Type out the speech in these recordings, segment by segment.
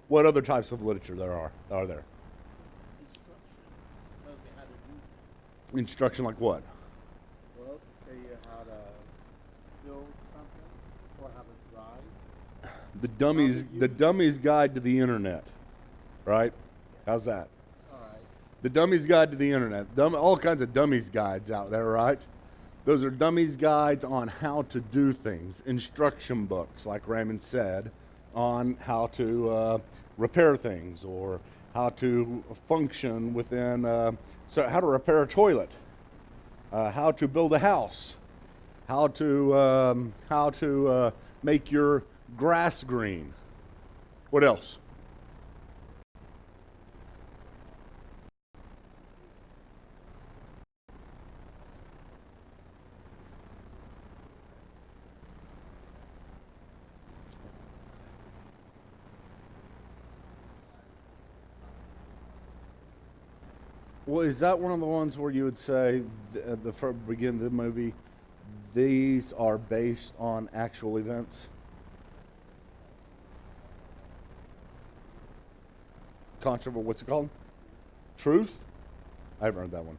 What other types of literature are there? Instruction. Tells you how to do. Instruction like what? Well, tell you how to build something or how to drive. The dummy's guide to the internet, right? How's that? All right. The dummy's guide to the internet. All kinds of dummies guides out there, right? Those are dummies guides on how to do things. Instruction books, like Raymond said, on how to repair things or how to function within. So, how to repair a toilet, how to build a house, how to make your grass green. What else? Well, is that one of the ones where you would say at the beginning of the movie, these are based on actual events? Controversial. What's it called? Truth? I haven't heard that one.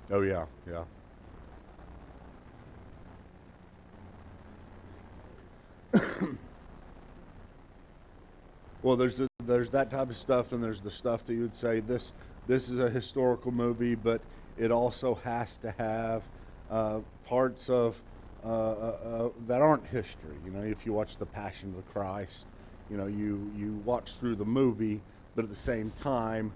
Oh yeah, yeah. Well, there's that type of stuff, and there's the stuff that you would say this is a historical movie, but it also has to have parts of that aren't history. You know, if you watch The Passion of the Christ, you know, you watch through the movie, but at the same time,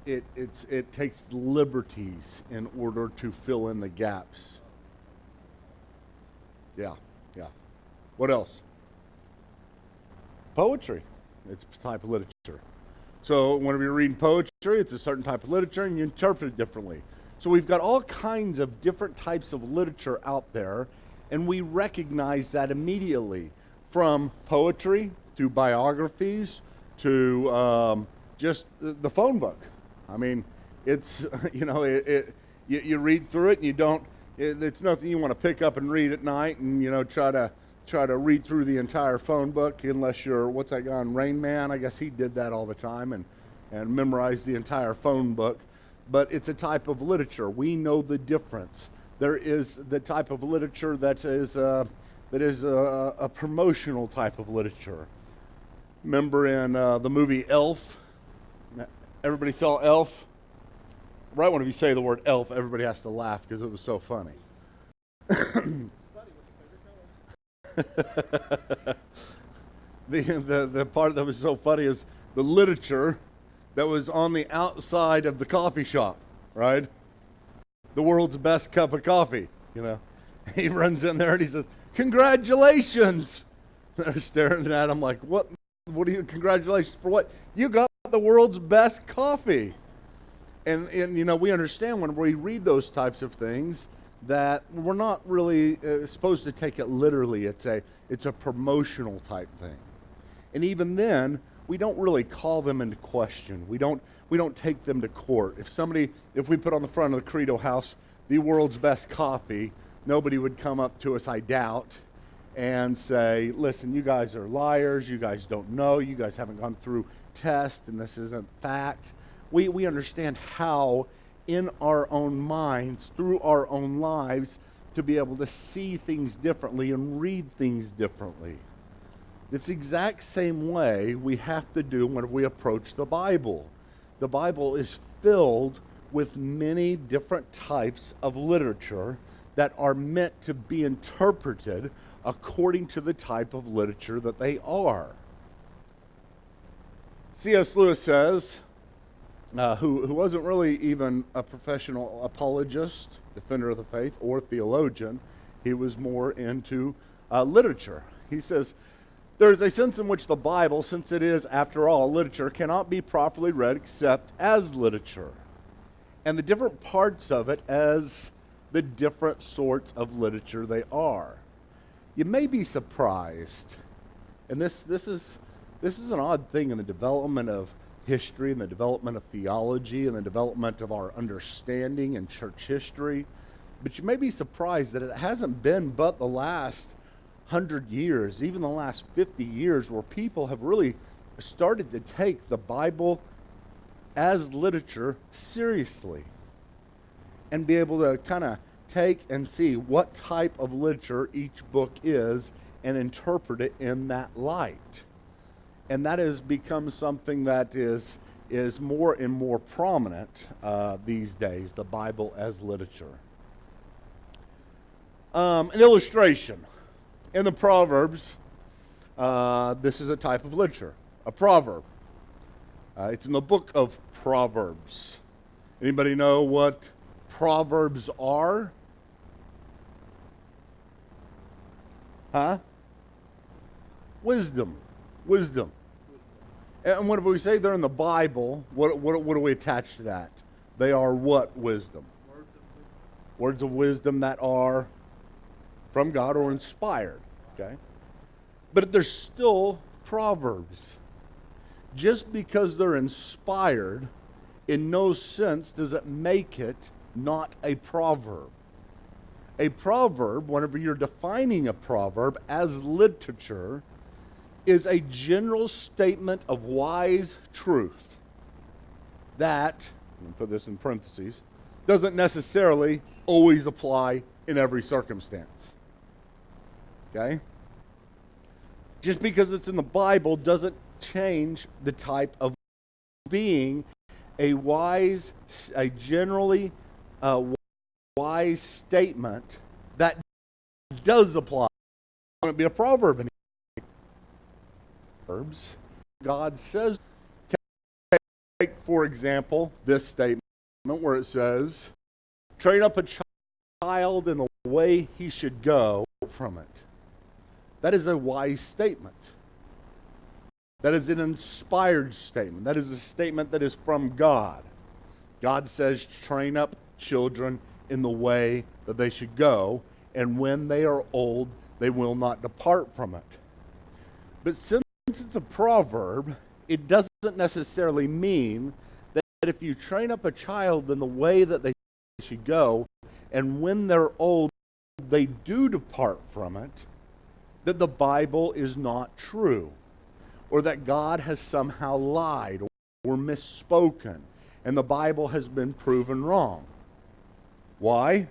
it takes liberties in order to fill in the gaps. Yeah, yeah. What else? Poetry. It's a type of literature. So whenever you're reading poetry, it's a certain type of literature and you interpret it differently. So we've got all kinds of different types of literature out there, and we recognize that immediately, from poetry to biographies to just the phone book. I mean, it's you read through it and you don't. It's nothing you want to pick up and read at night and try to read through the entire phone book, unless you're, what's that guy on Rain Man? I guess he did that all the time and memorized the entire phone book. But it's a type of literature. We know the difference. There is the type of literature that is a promotional type of literature. Remember in the movie Elf? Everybody saw Elf? Right when you say the word elf, everybody has to laugh because it was so funny. The part that was so funny is the literature that was on the outside of the coffee shop, right? The world's best cup of coffee, you know. He runs in there and he says, "Congratulations!" They're staring at him like, "What? What are you? Congratulations for what? You got the world's best coffee." And you know, we understand when we read those types of things that we're not really supposed to take it literally. It's a promotional type thing, and even then, we don't really call them into question. We don't take them to court. If we put on the front of the Credo House the world's best coffee, nobody would come up to us, I doubt, and say, "Listen, you guys are liars. You guys don't know. You guys haven't gone through tests, and this isn't fact." We understand how, in our own minds, through our own lives, to be able to see things differently and read things differently. It's the exact same way we have to do when we approach the Bible. The Bible is filled with many different types of literature that are meant to be interpreted according to the type of literature that they are. C.S. Lewis says, who wasn't really even a professional apologist, defender of the faith, or theologian. He was more into literature. He says, "There is a sense in which the Bible, since it is, after all, literature, cannot be properly read except as literature, and the different parts of it as the different sorts of literature they are. You may be surprised," and this is This is an odd thing in the development of history and the development of theology and the development of our understanding in church history. But you may be surprised that it hasn't been but the last 100 years, even the last 50 years, where people have really started to take the Bible as literature seriously and be able to kind of take and see what type of literature each book is and interpret it in that light. And that has become something that is more and more prominent these days, the Bible as literature. An illustration. In the Proverbs, this is a type of literature, a proverb. It's in the book of Proverbs. Anybody know what proverbs are? Huh? Wisdom. And whenever we say they're in the Bible, what do we attach to that? They are what wisdom? Words of wisdom that are from God or inspired. Okay? But they're still proverbs. Just because they're inspired, in no sense does it make it not a proverb. A proverb, whenever you're defining a proverb as literature, is a general statement of wise truth that, I'm going to put this in parentheses, doesn't necessarily always apply in every circumstance. Okay? Just because it's in the Bible doesn't change the type of being a generally wise statement that does apply. It wouldn't be a proverb anymore. God says, take for example this statement where it says, train up a child in the way he should go from it. That is a wise statement. That is an inspired statement. That is a statement that is from God. God says, train up children in the way that they should go, and when they are old, they will not depart from it. But since it's a proverb, it doesn't necessarily mean that if you train up a child in the way that they should go, and when they're old, they do depart from it, that the Bible is not true, or that God has somehow lied or misspoken, and the Bible has been proven wrong. Why?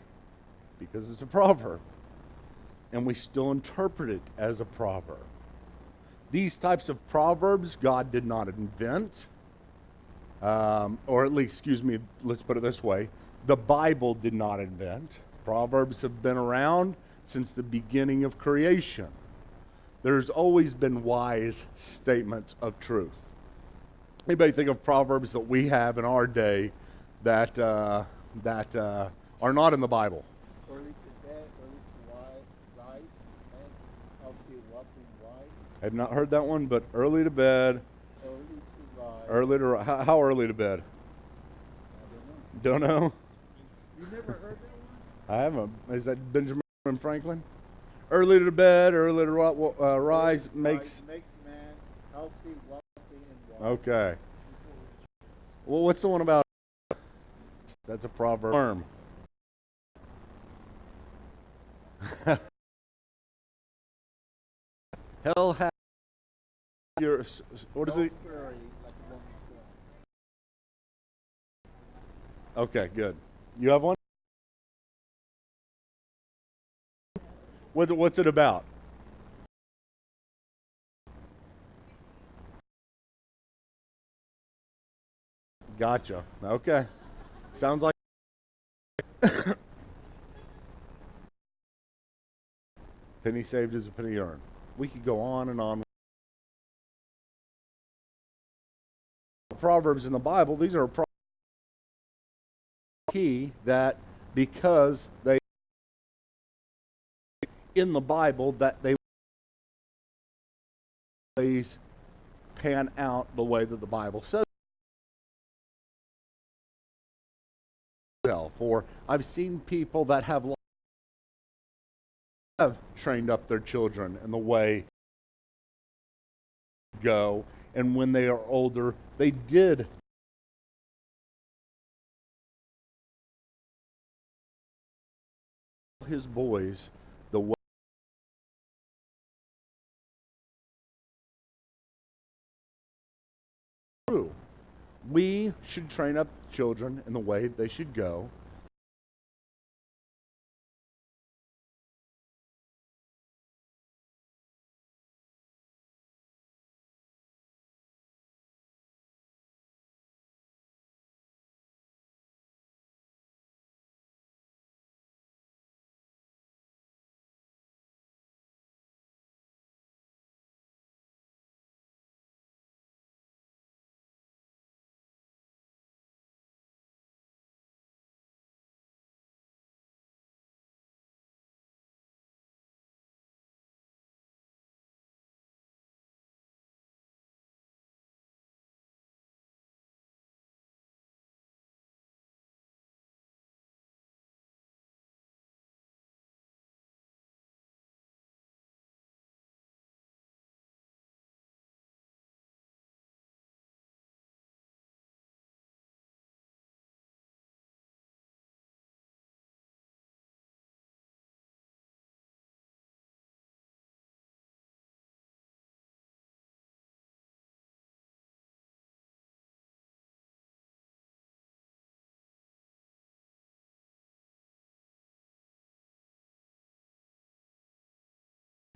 Because it's a proverb, and we still interpret it as a proverb. These types of proverbs God did not invent, or at least, let's put it this way, the Bible did not invent. Proverbs have been around since the beginning of creation. There's always been wise statements of truth. Anybody think of proverbs that we have in our day that are not in the Bible? Early to bed, early to rise, and healthy, wealthy, wise. I've not heard that one, but early to bed. Early to rise. How early to bed? I don't know. Don't know. You never heard that one? I haven't. Is that Benjamin Franklin? Early to bed, early to rise makes man healthy, wealthy, and wise. Okay. Well, what's the one about? That's a proverb. Hell hath your, what is it? Furry, like a woman's skin. Okay, good. You have one? What's it about? Gotcha. Okay. Sounds like penny saved is a penny earned. We could go on and on. Proverbs in the Bible, these are key that because they in the Bible that they always pan out the way that the Bible says. For I've seen people that have trained up their children in the way go, and when they are older, they did his boys the way. True. We should train up children in the way they should go.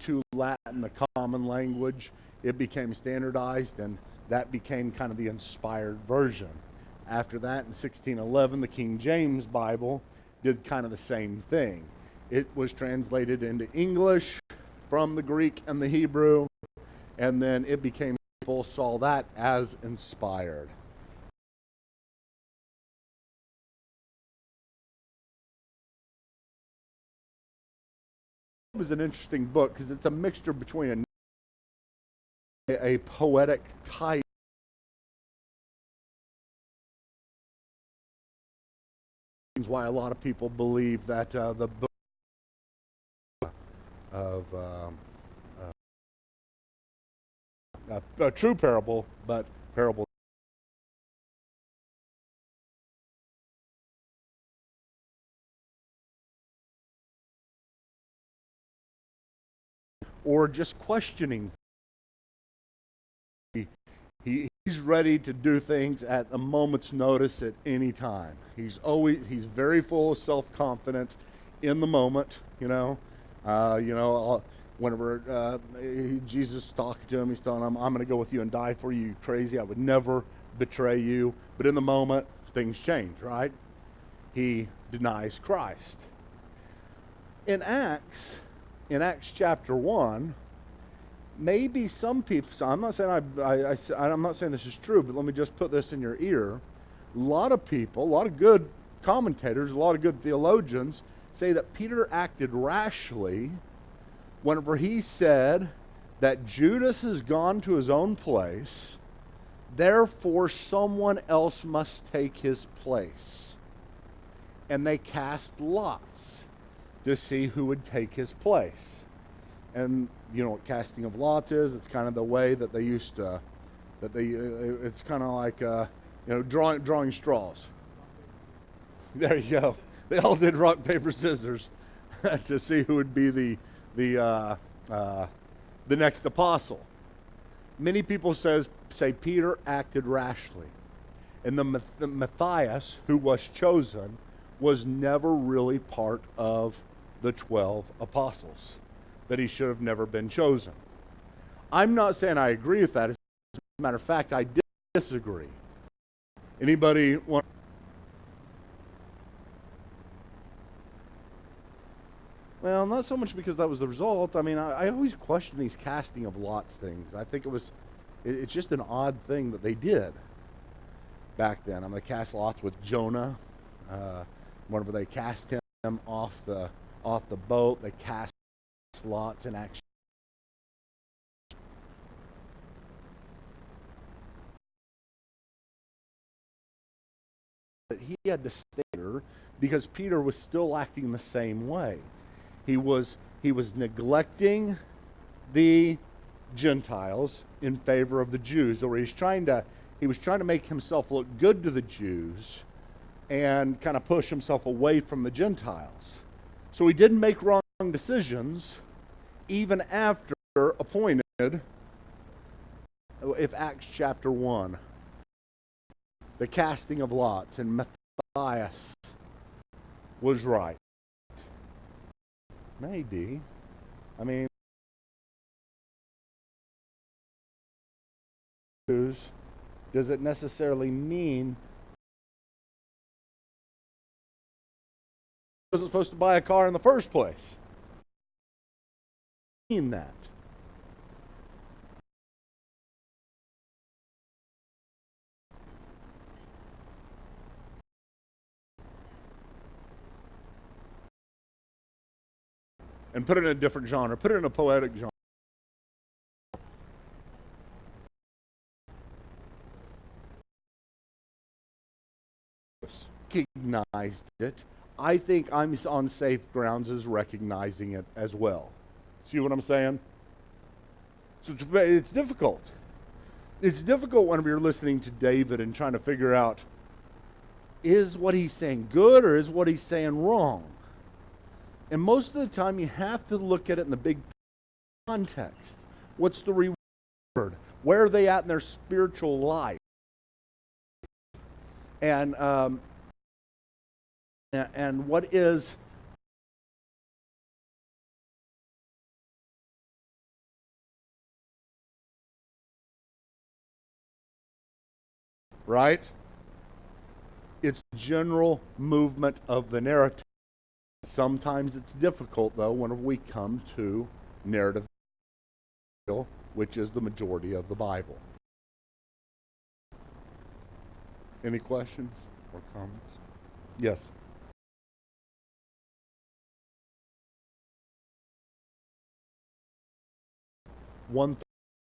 To Latin, the common language, it became standardized, and that became kind of the inspired version. After that, in 1611, the King James Bible did kind of the same thing. It was translated into English from the Greek and the Hebrew, and then it became, people saw that as inspired. It was an interesting book because it's a mixture between a poetic type. Why a lot of people believe that the book of a true parable, but parable, or just questioning. He's ready to do things at a moment's notice at any time. He's very full of self-confidence in the moment, whenever Jesus talking to him, he's telling him, I'm going to go with you and die for you, you crazy. I would never betray you. But in the moment, things change, right? He denies Christ. In Acts chapter 1, maybe some people, so I'm not saying I'm not saying this is true, but let me just put this in your ear. A lot of people, a lot of good commentators, a lot of good theologians say that Peter acted rashly whenever he said that Judas has gone to his own place, therefore someone else must take his place. And they cast lots to see who would take his place. And you know what casting of lots is? It's kind of the way that they used to, it's kind of like, drawing straws. There you go. They all did rock, paper, scissors to see who would be the next apostle. Many people say Peter acted rashly. And the Matthias, who was chosen, was never really part of the 12 apostles. That he should have never been chosen. I'm not saying I agree with that. As a matter of fact, I disagree. Anybody want? Well, not so much because that was the result. I mean, I always question these casting of lots things. I think it's just an odd thing that they did back then. I'm going to cast lots with Jonah. Whenever they cast him off the boat, they cast lots in action. He had to stay there because Peter was still acting the same way. He was neglecting the Gentiles in favor of the Jews, or he was trying to make himself look good to the Jews and kind of push himself away from the Gentiles. So he didn't make wrong decisions even after appointed, if Acts chapter 1, the casting of lots and Matthias was right. Maybe. I mean, does it necessarily mean he wasn't supposed to buy a car in the first place? Mean that. And put it in a different genre. Put it in a poetic genre. Recognized it. I think I'm on safe grounds as recognizing it as well. See what I'm saying? So it's difficult. It's difficult whenever you're listening to David and trying to figure out, is what he's saying good or is what he's saying wrong? And most of the time you have to look at it in the big context. What's the reward? Where are they at in their spiritual life? And what is right? It's the general movement of the narrative. Sometimes it's difficult, though, whenever we come to narrative, which is the majority of the Bible. Any questions or comments? Yes. One